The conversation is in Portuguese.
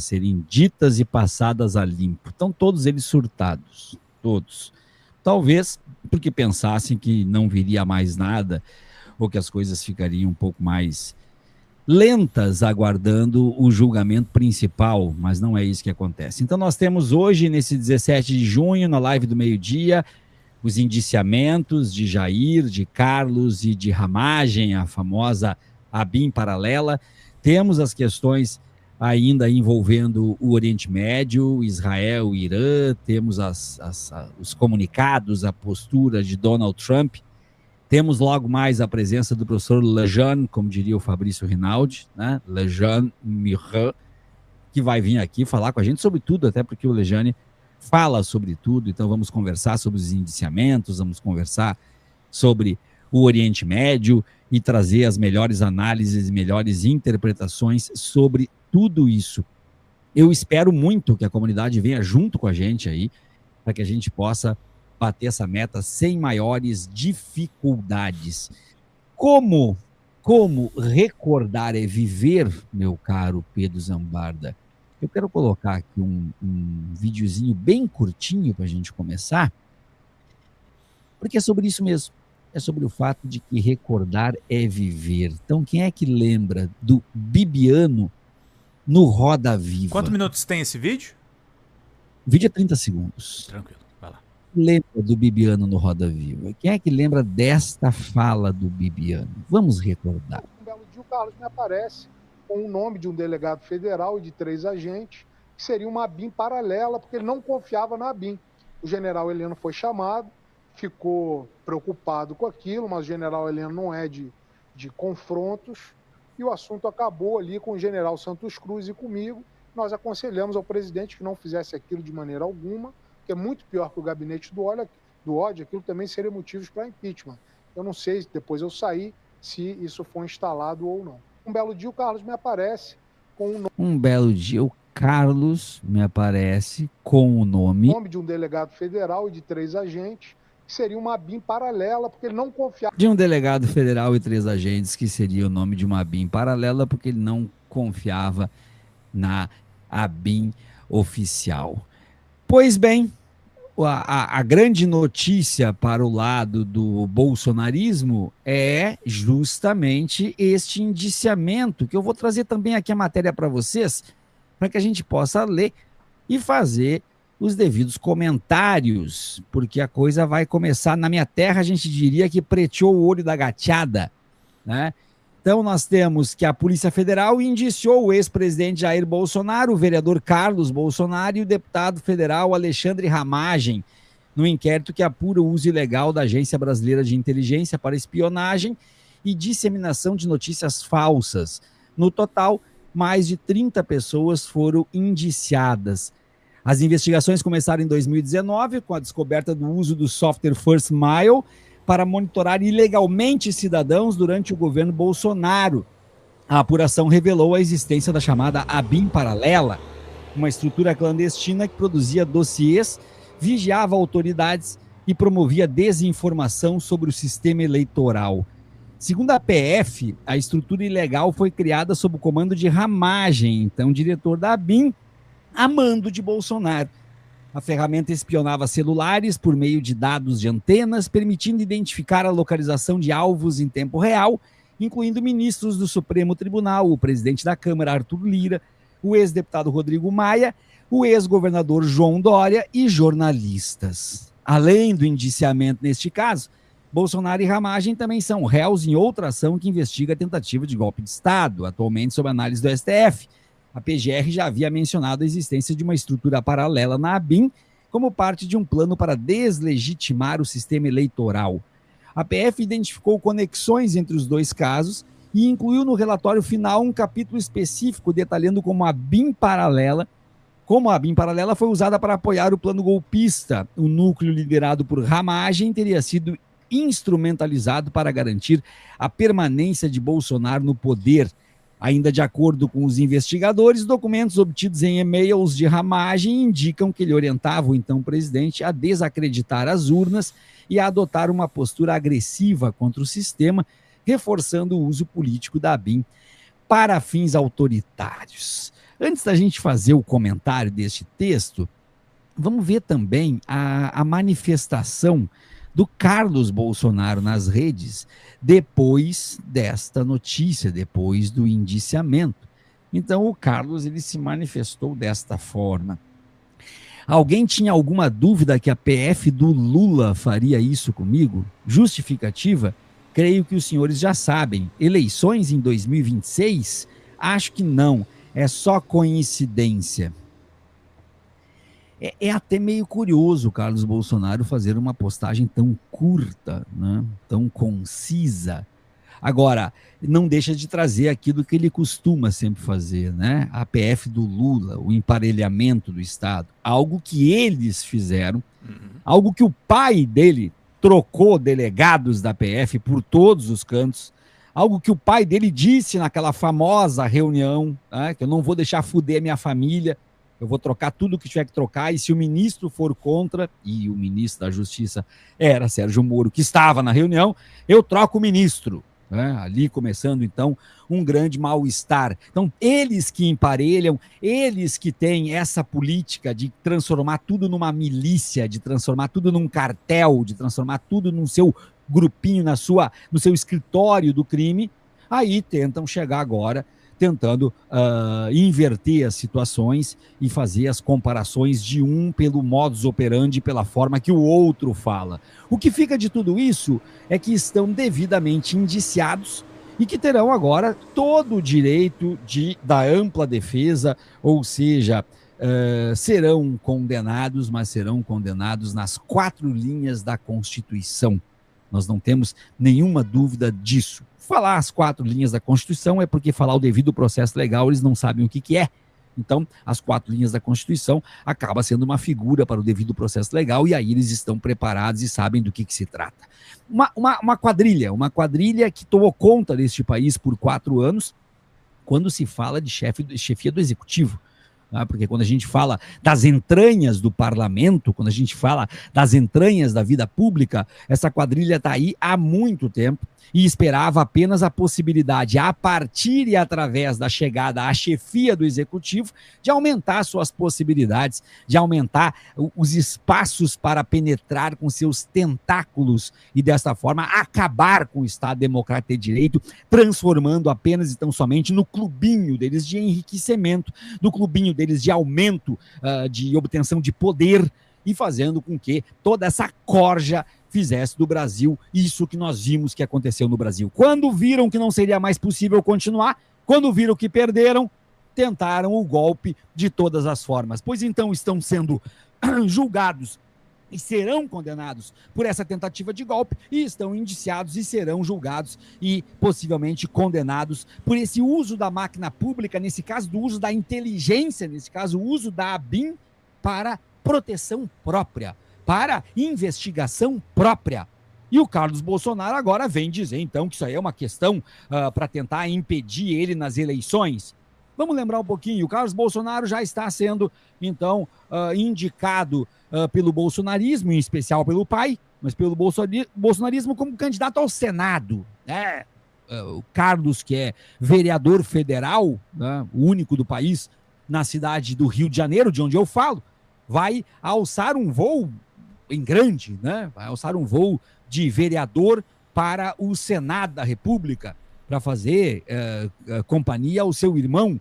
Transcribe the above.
serem ditas e passadas a limpo. Estão todos eles surtados, todos. Talvez porque pensassem que não viria mais nada, ou que as coisas ficariam um pouco mais lentas aguardando o julgamento principal, mas não é isso que acontece. Então nós temos hoje, nesse 17 de junho, na live do meio-dia, os indiciamentos de Jair, de Carlos e de Ramagem, a famosa ABIN paralela. Temos as questões ainda envolvendo o Oriente Médio, Israel e Irã, temos os comunicados, a postura de Donald Trump. Temos logo mais a presença do professor Lejeune, como diria o Fabrício Rinaldi, né? Lejeune Miret, que vai vir aqui falar com a gente sobre tudo, até porque o Lejeune fala sobre tudo. Então vamos conversar sobre os indiciamentos, vamos conversar sobre o Oriente Médio e trazer as melhores análises e melhores interpretações sobre tudo isso. Eu espero muito que a comunidade venha junto com a gente aí, para que a gente possa bater essa meta sem maiores dificuldades. Como recordar é viver, meu caro Pedro Zambarda? Eu quero colocar aqui um videozinho bem curtinho para a gente começar, porque é sobre isso mesmo. É sobre o fato de que recordar é viver. Então, quem é que lembra do Bibiano no Roda Viva? Quantos minutos tem esse vídeo? O vídeo é 30 segundos. Tranquilo, vai lá. Lembra do Bibiano no Roda Viva? Quem é que lembra desta fala do Bibiano? Vamos recordar. Um belo dia o Carlos me aparece com o nome de um delegado federal e de 3 agentes, que seria uma ABIN paralela, porque ele não confiava na ABIN. O general Heleno foi chamado, ficou preocupado com aquilo, mas o general Heleno não é de confrontos, e o assunto acabou ali com o general Santos Cruz e comigo. Nós aconselhamos ao presidente que não fizesse aquilo de maneira alguma, que é muito pior que o gabinete do ódio, aquilo também seria motivos para impeachment. Eu não sei, depois eu saí, se isso foi instalado ou não. Um belo dia o Carlos me aparece com o nome... Um belo dia o Carlos me aparece com o nome de um delegado federal e de 3 agentes, que seria uma ABIN paralela, porque ele não confiava... De um delegado federal e 3 agentes, que seria o nome de uma ABIN paralela, porque ele não confiava na ABIN oficial. Pois bem, a grande notícia para o lado do bolsonarismo é justamente este indiciamento, que eu vou trazer também aqui a matéria para vocês, para que a gente possa ler e fazer os devidos comentários, porque a coisa vai começar. Na minha terra, a gente diria que preteou o olho da gateada, né? Então, nós temos que a Polícia Federal indiciou o ex-presidente Jair Bolsonaro, o vereador Carlos Bolsonaro e o deputado federal Alexandre Ramagem, no inquérito que apura o uso ilegal da Agência Brasileira de Inteligência para espionagem e disseminação de notícias falsas. No total, mais de 30 pessoas foram indiciadas. As investigações começaram em 2019, com a descoberta do uso do software First Mile para monitorar ilegalmente cidadãos durante o governo Bolsonaro. A apuração revelou a existência da chamada ABIN paralela, uma estrutura clandestina que produzia dossiês, vigiava autoridades e promovia desinformação sobre o sistema eleitoral. Segundo a PF, a estrutura ilegal foi criada sob o comando de Ramagem, então diretor da ABIN, a mando de Bolsonaro. A ferramenta espionava celulares por meio de dados de antenas, permitindo identificar a localização de alvos em tempo real, incluindo ministros do Supremo Tribunal, o presidente da Câmara, Arthur Lira, o ex-deputado Rodrigo Maia, o ex-governador João Dória e jornalistas. Além do indiciamento neste caso, Bolsonaro e Ramagem também são réus em outra ação que investiga a tentativa de golpe de Estado, atualmente sob análise do STF. A PGR já havia mencionado a existência de uma estrutura paralela na ABIN como parte de um plano para deslegitimar o sistema eleitoral. A PF identificou conexões entre os dois casos e incluiu no relatório final um capítulo específico detalhando como a ABIN paralela foi usada para apoiar o plano golpista. O núcleo liderado por Ramagem teria sido instrumentalizado para garantir a permanência de Bolsonaro no poder. Ainda de acordo com os investigadores, documentos obtidos em e-mails de Ramagem indicam que ele orientava o então presidente a desacreditar as urnas e a adotar uma postura agressiva contra o sistema, reforçando o uso político da ABIN para fins autoritários. Antes da gente fazer o comentário deste texto, vamos ver também a manifestação do Carlos Bolsonaro nas redes depois desta notícia, depois do indiciamento. Então, o Carlos ele se manifestou desta forma. Alguém tinha alguma dúvida que a PF do Lula faria isso comigo? Justificativa? Creio que os senhores já sabem. Eleições em 2026? Acho que não. É só coincidência. É até meio curioso o Carlos Bolsonaro fazer uma postagem tão curta, né? Tão concisa. Agora, não deixa de trazer aquilo que ele costuma sempre fazer, né? A PF do Lula, o emparelhamento do Estado. Algo que eles fizeram, algo que o pai dele trocou delegados da PF por todos os cantos, algo que o pai dele disse naquela famosa reunião, né? Que eu não vou deixar fuder minha família, eu vou trocar tudo que tiver que trocar, e se o ministro for contra, e o ministro da Justiça era Sérgio Moro, que estava na reunião, eu troco o ministro. Ali começando, então, um grande mal-estar. Então, eles que emparelham, eles que têm essa política de transformar tudo numa milícia, de transformar tudo num cartel, de transformar tudo no seu grupinho, no seu escritório do crime, aí tentam chegar agora, tentando inverter as situações e fazer as comparações de um pelo modus operandi, pela forma que o outro fala. O que fica de tudo isso é que estão devidamente indiciados e que terão agora todo o direito da ampla defesa, ou seja, serão condenados, mas serão condenados nas 4 linhas da Constituição. Nós não temos nenhuma dúvida disso. Falar as 4 linhas da Constituição é porque falar o devido processo legal eles não sabem o que é. Então, as 4 linhas da Constituição acaba sendo uma figura para o devido processo legal e aí eles estão preparados e sabem do que se trata. Uma quadrilha que tomou conta deste país por 4 anos, quando se fala de chefia do Executivo. Porque quando a gente fala das entranhas do parlamento, quando a gente fala das entranhas da vida pública, essa quadrilha está aí há muito tempo e esperava apenas a possibilidade, a partir e através da chegada à chefia do Executivo, de aumentar suas possibilidades, de aumentar os espaços para penetrar com seus tentáculos e, desta forma, acabar com o Estado Democrático de Direito, transformando apenas e tão somente no clubinho deles de enriquecimento, no clubinho deles de aumento de obtenção de poder e fazendo com que toda essa corja fizesse do Brasil isso que nós vimos que aconteceu no Brasil. Quando viram que não seria mais possível continuar, quando viram que perderam, tentaram o golpe de todas as formas. Pois então estão sendo julgados e serão condenados por essa tentativa de golpe e estão indiciados e serão julgados e possivelmente condenados por esse uso da máquina pública, nesse caso do uso da inteligência, nesse caso o uso da ABIN para proteção própria, para investigação própria. E o Carlos Bolsonaro agora vem dizer, então, que isso aí é uma questão para tentar impedir ele nas eleições. Vamos lembrar um pouquinho, o Carlos Bolsonaro já está sendo, então, indicado pelo bolsonarismo, em especial pelo pai, mas pelo bolsonarismo como candidato ao Senado. O Carlos, que é vereador federal, né, o único do país, na cidade do Rio de Janeiro, de onde eu falo, vai alçar um voo em grande, né? Vai alçar um voo de vereador para o Senado da República, para fazer companhia ao seu irmão